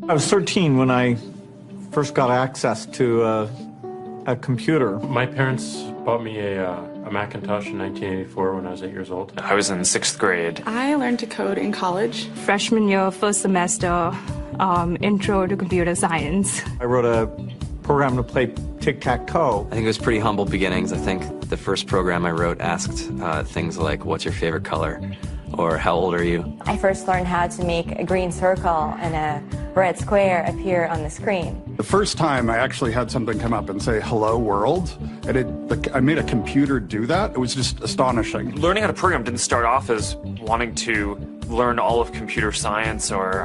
I was 13 when I first got access to a computer. My parents bought me a Macintosh in 1984 when I was 8 years old. I was in 6th grade. I learned to code in college. Freshman year, first semester, intro to computer science. I wrote a program to play tic-tac-toe. I think it was pretty humble beginnings. I think the first program I wrote asked things like, what's your favorite color? Or how old are you? I first learned how to make a green circle and a red square appear on the screen. The first time I actually had something come up and say, hello world, and I made a computer do that. It was just astonishing. Learning how to program didn't start off as wanting to learn all of computer science or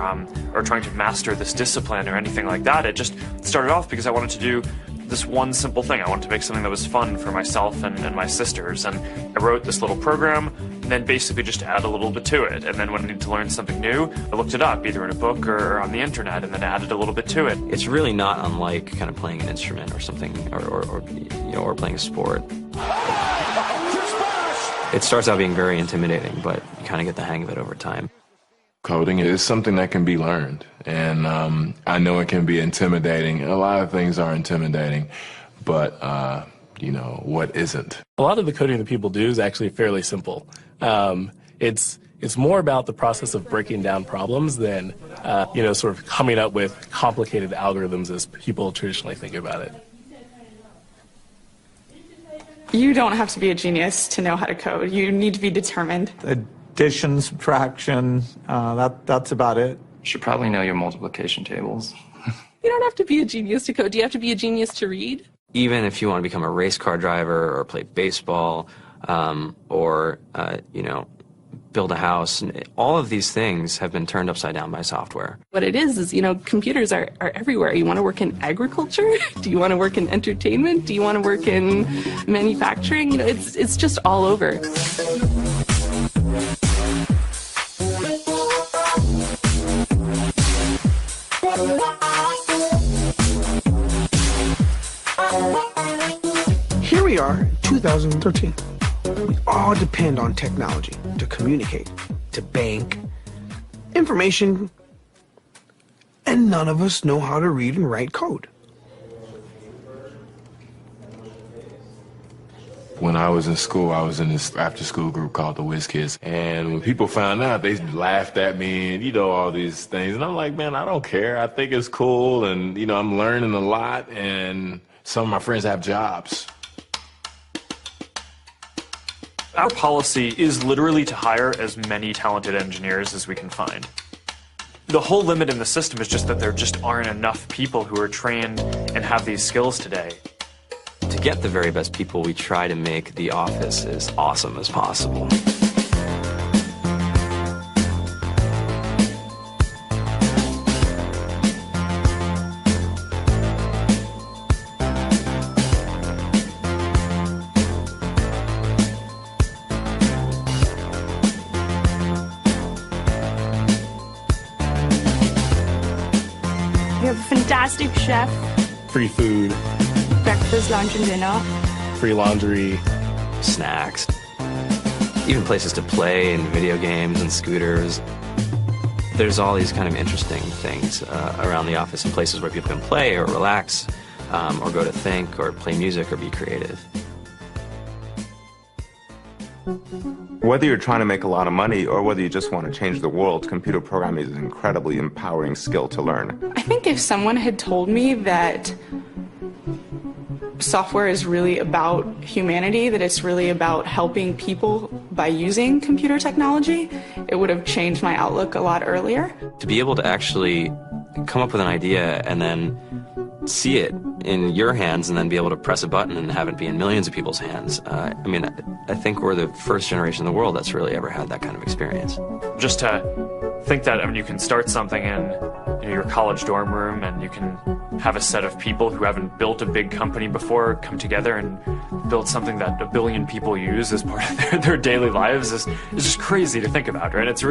trying to master this discipline or anything like that. It just started off because I wanted to do this one simple thing. I wanted to make something that was fun for myself and my sisters. And I wrote this little program and then basically just add a little bit to it. And then when I needed to learn something new, I looked it up either in a book or on the internet and then added a little bit to it. It's really not unlike kind of playing an instrument or something or playing a sport. It starts out being very intimidating, but you kind of get the hang of it over time. Coding is something that can be learned, and I know it can be intimidating. A lot of things are intimidating, but you know, what isn't? A lot of the coding that people do is actually fairly simple. It's more about the process of breaking down problems than sort of coming up with complicated algorithms as people traditionally think about it. You don't have to be a genius to know how to code. You need to be determined. Addition, subtraction, that's about it. You should probably know your multiplication tables. You don't have to be a genius to code. Do you have to be a genius to read? Even if you want to become a race car driver or play baseball or build a house, all of these things have been turned upside down by software. What it is computers are everywhere. You want to work in agriculture? Do you want to work in entertainment? Do you want to work in manufacturing? It's just all over. Here we are, 2013. We all depend on technology to communicate, to bank, information, and none of us know how to read and write code. When I was in school, I was in this after-school group called the Whiz Kids, and when people found out, they laughed at me and, all these things. And I'm like, man, I don't care. I think it's cool, and, I'm learning a lot, and some of my friends have jobs. Our policy is literally to hire as many talented engineers as we can find. The whole limit in the system is just that there just aren't enough people who are trained and have these skills today. To get the very best people, we try to make the office as awesome as possible. We have a fantastic chef. Free food. Breakfast, lunch, and dinner. Free laundry. Snacks. Even places to play and video games and scooters. There's all these kind of interesting things around the office and places where people can play or relax or go to think or play music or be creative. Whether you're trying to make a lot of money or whether you just want to change the world, computer programming is an incredibly empowering skill to learn. I think if someone had told me that software is really about humanity, that it's really about helping people by using computer technology, it would have changed my outlook a lot earlier. To be able to actually come up with an idea and then see it in your hands and then be able to press a button and have it be in millions of people's hands. I think we're the first generation in the world that's really ever had that kind of experience. Just to think that you can start something in your college dorm room and you can have a set of people who haven't built a big company before come together and build something that 1 billion people use as part of their daily lives is just crazy to think about, right? It's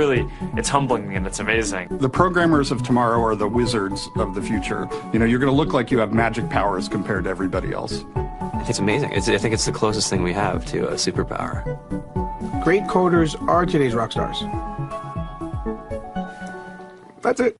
humbling and it's amazing. The programmers of tomorrow are the wizards of the future. You're going to look like you have magic powers compared to everybody else. I think it's amazing. I think it's the closest thing we have to a superpower. Great coders are today's rock stars. That's it.